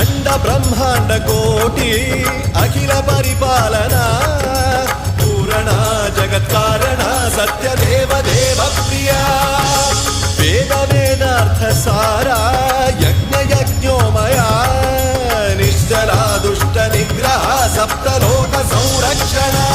अंड ब्रह्मांड कोटि अखिल परिपालना पूरणा जगत्कारणा सत्यदेव देव प्रिया वेद वेदार्थ सारा यज्ञ यज्ञोमया निश्चला दुष्ट निग्रह सप्तलोक संरक्षणा